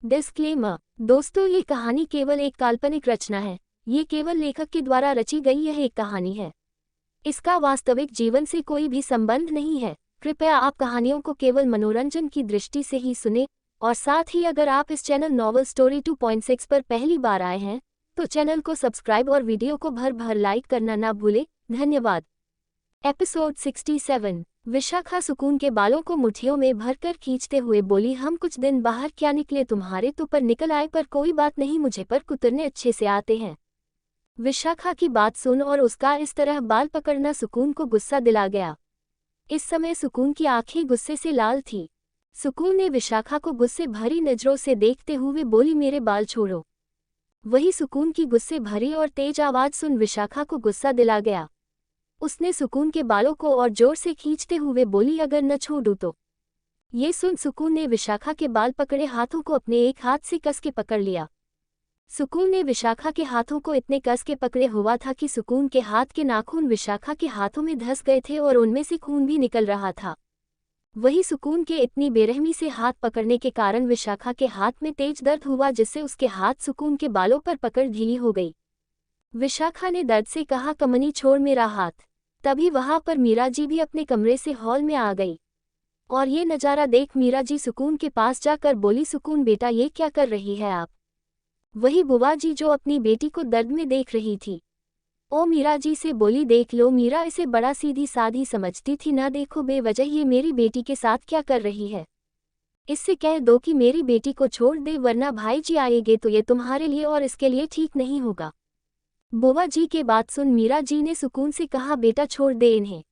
Disclaimer. दोस्तों, ये कहानी केवल एक काल्पनिक रचना है। ये केवल लेखक के द्वारा रची गई यह एक कहानी है। इसका वास्तविक जीवन से कोई भी संबंध नहीं है। कृपया आप कहानियों को केवल मनोरंजन की दृष्टि से ही सुने, और साथ ही अगर आप इस चैनल नॉवल स्टोरी 2.6 पर पहली बार आए हैं तो चैनल को सब्सक्राइब और वीडियो को भर भर लाइक करना ना भूलें। धन्यवाद। एपिसोड 67। विशाखा सुकून के बालों को मुट्ठियों में भरकर खींचते हुए बोली, हम कुछ दिन बाहर क्या निकले, तुम्हारे तो पर निकल आए, पर कोई बात नहीं, मुझे पर कुतरने अच्छे से आते हैं। विशाखा की बात सुन और उसका इस तरह बाल पकड़ना सुकून को गुस्सा दिला गया। इस समय सुकून की आंखें गुस्से से लाल थी। सुकून ने विशाखा को गुस्से भरी नजरों से देखते हुए बोली, मेरे बाल छोड़ो। वही सुकून की गुस्से भरी और तेज आवाज सुन विशाखा को गुस्सा दिला गया। उसने सुकून के बालों को और जोर से खींचते हुए बोली, अगर न छोड़ूं तो। ये सुन सुकून ने विशाखा के बाल पकड़े हाथों को अपने एक हाथ से कस के पकड़ लिया। सुकून ने विशाखा के हाथों को इतने कस के पकड़े हुआ था कि सुकून के हाथ के नाखून विशाखा के हाथों में धंस गए थे और उनमें से खून भी निकल रहा था। वही सुकून के इतनी बेरहमी से हाथ पकड़ने के कारण विशाखा के हाथ में तेज दर्द हुआ, जिससे उसके हाथ सुकून के बालों पर पकड़ ढीली हो गई। विशाखा ने दर्द से कहा, कमनी छोड़ मेरा हाथ। तभी वहां पर मीरा जी भी अपने कमरे से हॉल में आ गई, और ये नज़ारा देख मीरा जी सुकून के पास जाकर बोली, सुकून बेटा, ये क्या कर रही है आप? वही बुआ जी जो अपनी बेटी को दर्द में देख रही थी। ओ मीरा जी से बोली, देख लो, मीरा इसे बड़ा सीधी साधी समझती थी ना, देखो बेवजह ये मेरी बेटी के साथ क्या कर रही है। इससे कह दो कि मेरी बेटी को छोड़ दे, वरना भाई जी आएंगे तो ये तुम्हारे लिए और इसके लिए ठीक नहीं होगा। बुआ जी के बात सुन मीरा जी ने सुकून से कहा, बेटा छोड़ दे इन्हें।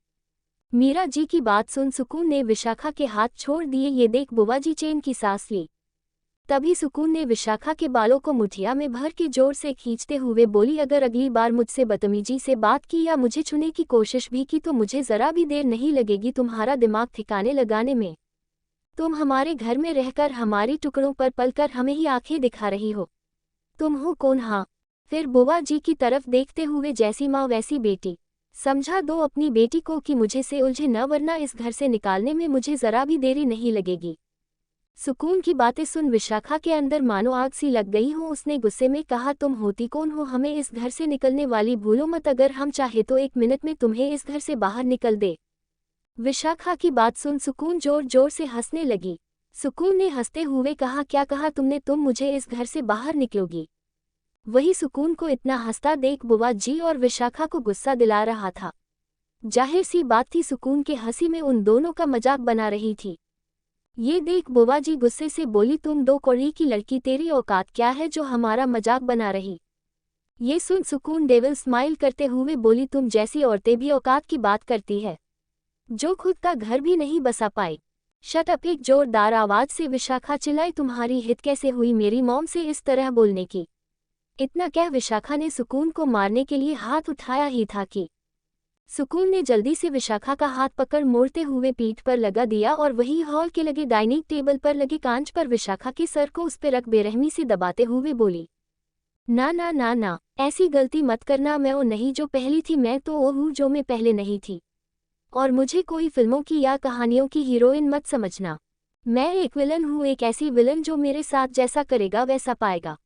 मीरा जी की बात सुन सुकून ने विशाखा के हाथ छोड़ दिए। ये देख बुआ जी चैन की सांस ली। तभी सुकून ने विशाखा के बालों को मुठिया में भर के जोर से खींचते हुए बोली, अगर अगली बार मुझसे बदतमीजी से बात की या मुझे छूने की कोशिश भी की तो मुझे जरा भी देर नहीं लगेगी तुम्हारा दिमाग ठिकाने लगाने में। तुम हमारे घर में रहकर हमारी टुकड़ों पर पलकर हमें ही आंखें दिखा रही हो। तुम हो कौन? हाँ। फिर बुआ जी की तरफ देखते हुए, जैसी माँ वैसी बेटी। समझा दो अपनी बेटी को कि मुझे से उलझे न, वरना इस घर से निकालने में मुझे जरा भी देरी नहीं लगेगी। सुकून की बातें सुन विशाखा के अंदर मानो आग सी लग गई हो। उसने गुस्से में कहा, तुम होती कौन हो हमें इस घर से निकलने वाली? भूलो मत, अगर हम चाहे तो 1 मिनट में तुम्हें इस घर से बाहर निकल दे। विशाखा की बात सुन सुकून जोर जोर से हंसने लगी। सुकून ने हंसते हुए कहा, क्या कहा तुमने? तुम मुझे इस घर से बाहर निकलोगी? वही सुकून को इतना हंसता देख बुआ जी और विशाखा को गुस्सा दिला रहा था। जाहिर सी बात थी, सुकून के हंसी में उन दोनों का मजाक बना रही थी। ये देख बुआ जी गुस्से से बोली, तुम 2 कौड़ी की लड़की, तेरी औकात क्या है जो हमारा मजाक बना रही? ये सुन सुकून डेविल स्माइल करते हुए बोली, तुम जैसी औरतें भी औकात की बात करती है, जो खुद का घर भी नहीं बसा पाई। Shut up! एक जोरदार आवाज से विशाखा चिल्लाई, तुम्हारी हित कैसे हुई मेरी मॉम से इस तरह बोलने की? इतना कह विशाखा ने सुकून को मारने के लिए हाथ उठाया ही था कि सुकून ने जल्दी से विशाखा का हाथ पकड़ मोड़ते हुए पीठ पर लगा दिया और वही हॉल के लगे डाइनिंग टेबल पर लगे कांच पर विशाखा के सर को उस पर रख बेरहमी से दबाते हुए बोली, ना ना ना ना, ऐसी गलती मत करना। मैं वो नहीं जो पहली थी, मैं तो वो हूँ जो मैं पहले नहीं थी। और मुझे कोई फिल्मों की या कहानियों की हीरोइन मत समझना। मैं एक विलन हूँ, एक ऐसी विलन जो मेरे साथ जैसा करेगा वैसा पाएगा।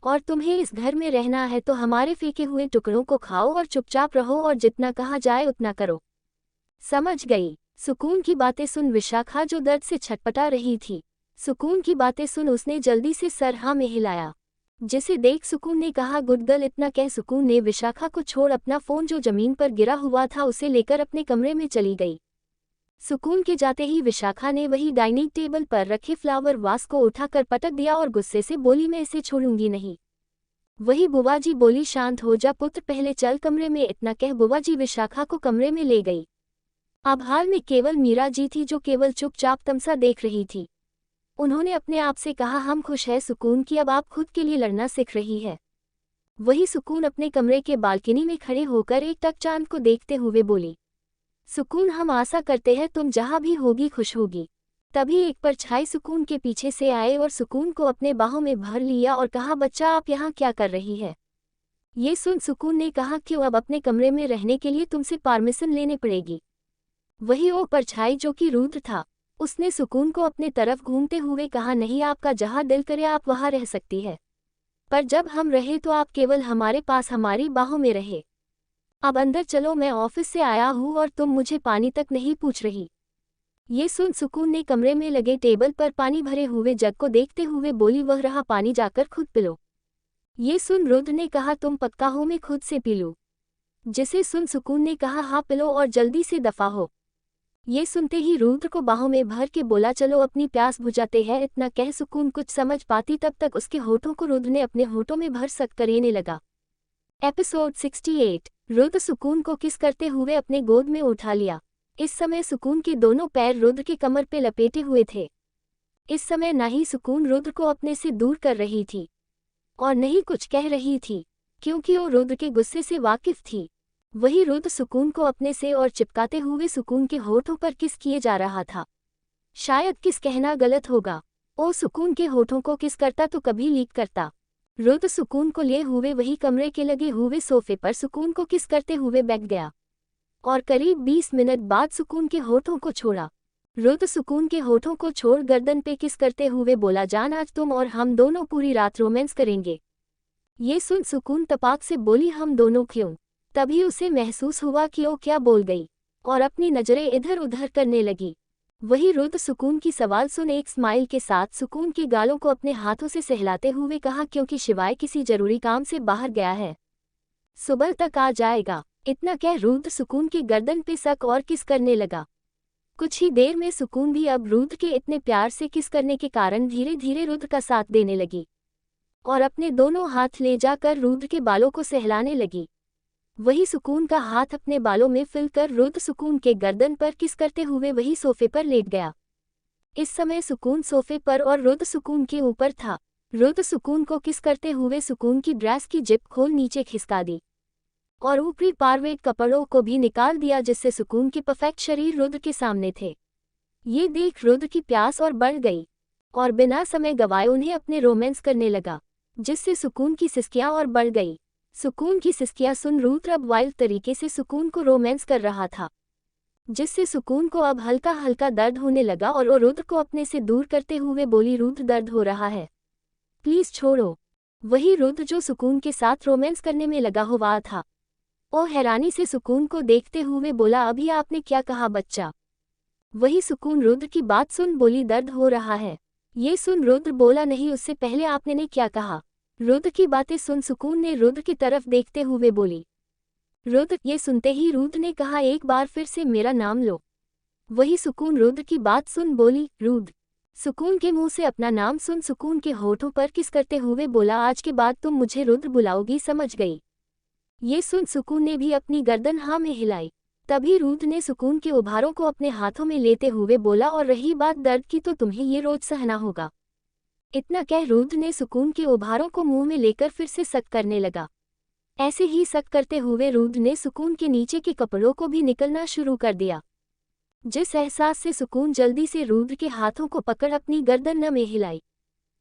और तुम्हें इस घर में रहना है तो हमारे फेंके हुए टुकड़ों को खाओ और चुपचाप रहो, और जितना कहा जाए उतना करो। समझ गई? सुकून की बातें सुन विशाखा जो दर्द से छटपटा रही थी, सुकून की बातें सुन उसने जल्दी से सर हाँ में हिलाया। जिसे देख सुकून ने कहा, गुड गर्ल। इतना कह सुकून ने विशाखा को छोड़ अपना फोन जो जमीन पर गिरा हुआ था उसे लेकर अपने कमरे में चली गई। सुकून के जाते ही विशाखा ने वही डाइनिंग टेबल पर रखे फ्लावर वास को उठाकर पटक दिया और गुस्से से बोली, मैं इसे छोड़ूंगी नहीं। वही बुआ जी बोली, शांत हो जा पुत्र, पहले चल कमरे में। इतना कह बुआ जी विशाखा को कमरे में ले गई। अब हाल में केवल मीरा जी थी जो केवल चुपचाप तमसा देख रही थी। उन्होंने अपने आप से कहा, हम खुश है सुकून की अब आप खुद के लिए लड़ना सीख रही है। वही सुकून अपने कमरे के बालकनी में खड़े होकर एक टक चांद को देखते हुए बोली, सुकून हम आशा करते हैं तुम जहाँ भी होगी खुश होगी। तभी एक परछाई सुकून के पीछे से आए और सुकून को अपने बाहों में भर लिया और कहा, बच्चा आप यहाँ क्या कर रही है? ये सुन सुकून ने कहा, क्यों, अब अपने कमरे में रहने के लिए तुमसे परमिशन लेने पड़ेगी। वही वो परछाई जो कि रुद्र था, उसने सुकून को अपने तरफ घूमते हुए कहा, नहीं, आपका जहाँ दिल करे आप वहाँ रह सकती है, पर जब हम रहे तो आप केवल हमारे पास हमारी बाहों में रहे। अब अंदर चलो, मैं ऑफिस से आया हूँ और तुम मुझे पानी तक नहीं पूछ रही। ये सुन सुकून ने कमरे में लगे टेबल पर पानी भरे हुए जग को देखते हुए बोली, वह रहा पानी, जाकर खुद पिलो। ये सुन रुद्र ने कहा, तुम पक्का हो मैं खुद से पी लूं? जिसे सुन सुकून ने कहा, हाँ पिलो और जल्दी से दफा हो। ये सुनते ही रुद्र को बाहों में भर के बोला, चलो अपनी प्यास बुझाते हैं। इतना कह सुकून कुछ समझ पाती तब तक उसके होठों को रुद्र ने अपने होठों में भर सक करेने लगा। एपिसोड 68। रुद्र सुकून को किस करते हुए अपने गोद में उठा लिया। इस समय सुकून के दोनों पैर रुद्र के कमर पे लपेटे हुए थे। इस समय ना ही सुकून रुद्र को अपने से दूर कर रही थी और नहीं कुछ कह रही थी, क्योंकि वो रुद्र के गुस्से से वाकिफ थी। वही रुद्र सुकून को अपने से और चिपकाते हुए सुकून के होठों पर किस किए जा रहा था। शायद किस कहना गलत होगा। ओ सुकून के होठों को किस करता तो कभी लीक करता। रुद्र सुकून को लिए हुए वही कमरे के लगे हुए सोफे पर सुकून को किस करते हुए बैठ गया और करीब 20 मिनट बाद सुकून के होठों को छोड़ा। रुद्र सुकून के होठों को छोड़ गर्दन पे किस करते हुए बोला, जान आज तुम और हम दोनों पूरी रात रोमांस करेंगे। ये सुन सुकून तपाक से बोली, हम दोनों क्यों? तभी उसे महसूस हुआ कि वो क्या बोल गई और अपनी नजरें इधर उधर करने लगी। वही रुद्र सुकून की सवाल सुन एक स्माइल के साथ सुकून के गालों को अपने हाथों से सहलाते हुए कहा, क्योंकि शिवाय किसी जरूरी काम से बाहर गया है, सुबह तक आ जाएगा। इतना कह रुद्र सुकून की गर्दन पे सक और किस करने लगा। कुछ ही देर में सुकून भी अब रुद्र के इतने प्यार से किस करने के कारण धीरे धीरे रुद्र का साथ देने लगी और अपने दोनों हाथ ले जाकर रुद्र के बालों को सहलाने लगी। वही सुकून का हाथ अपने बालों में फिलकर रुद्र सुकून के गर्दन पर किस करते हुए वही सोफे पर लेट गया। इस समय सुकून सोफे पर और रुद्र सुकून के ऊपर था। रुद्र सुकून को किस करते हुए सुकून की ड्रेस की जिप खोल नीचे खिसका दी और ऊपरी पार्वेट कपड़ों को भी निकाल दिया, जिससे सुकून के परफेक्ट शरीर रुद्र के सामने थे। ये देख रुद्र की प्यास और बढ़ गई और बिना समय गवाए उन्हें अपने रोमांस करने लगा, जिससे सुकून की सिसकियां और बढ़ गई। सुकून की सिसकियां सुन रुद्र अब वाइल्ड तरीके से सुकून को रोमांस कर रहा था, जिससे सुकून को अब हल्का हल्का दर्द होने लगा और वो रुद्र को अपने से दूर करते हुए बोली, रुद्र दर्द हो रहा है, प्लीज छोड़ो। वही रुद्र जो सुकून के साथ रोमांस करने में लगा हुआ था, वो हैरानी से सुकून को देखते हुए बोला, अभी आपने क्या कहा बच्चा? वही सुकून रुद्र की बात सुन बोली, दर्द हो रहा है। ये सुन रुद्र बोला, नहीं, उससे पहले आपने ने क्या कहा? रुद्र की बातें सुन सुकून ने रुद्र की तरफ देखते हुए बोली। रुद्र ये सुनते ही रुद्र ने कहा, एक बार फिर से मेरा नाम लो। वही सुकून रुद्र की बात सुन बोली, रुद्र। सुकून के मुंह से अपना नाम सुन सुकून के होठों पर किस करते हुए बोला, आज के बाद तुम मुझे रुद्र बुलाओगी, समझ गई? ये सुन सुकून ने भी अपनी गर्दन हाँ में हिलाई। तभी रुद्र ने सुकून के उभारों को अपने हाथों में लेते हुए बोला, और रही बात दर्द की तो तुम्हें ये रोज सहना होगा। इतना कह रुद्र ने सुकून के उभारों को मुंह में लेकर फिर से सक करने लगा। ऐसे ही सक करते हुए रुद्र ने सुकून के नीचे के कपड़ों को भी निकलना शुरू कर दिया, जिस एहसास से सुकून जल्दी से रुद्र के हाथों को पकड़ अपनी गर्दन न में हिलाई,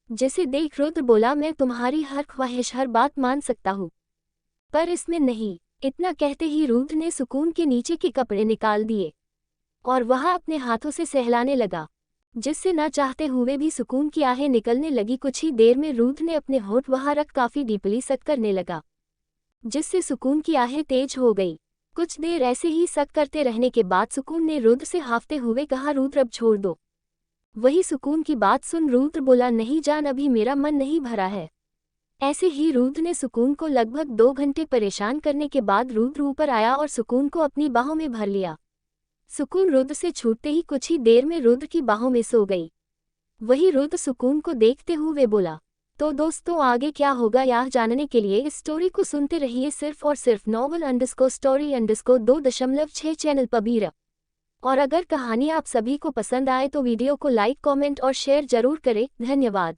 जिसे देख रुद्र बोला, मैं तुम्हारी हर ख्वाहिश हर बात मान सकता हूँ, पर इसमें नहीं। इतना कहते ही रुद्र ने सुकून के नीचे के कपड़े निकाल दिए और वह अपने हाथों से सहलाने लगा, जिससे न चाहते हुए भी सुकून की आहें निकलने लगी। कुछ ही देर में रुद्र ने अपने होठ वहां रख काफी डीपली सक करने लगा, जिससे सुकून की आहें तेज हो गई। कुछ देर ऐसे ही सक करते रहने के बाद सुकून ने रुद्र से हाफते हुए कहा, रुद्र अब छोड़ दो। वही सुकून की बात सुन रुद्र बोला, नहीं जान, अभी मेरा मन नहीं भरा है। ऐसे ही रुद्र ने सुकून को लगभग 2 घंटे परेशान करने के बाद रुद्र ऊपर आया और सुकून को अपनी बाहों में भर लिया। सुकून रुद्र से छूटते ही कुछ ही देर में रुद्र की बाहों में सो गई। वही रुद्र सुकून को देखते हुए बोला, तो दोस्तों आगे क्या होगा यह जानने के लिए इस स्टोरी को सुनते रहिए सिर्फ और सिर्फ novel_story_2.6 चैनल पर। और अगर कहानी आप सभी को पसंद आए तो वीडियो को लाइक, कमेंट और शेयर जरूर करें। धन्यवाद।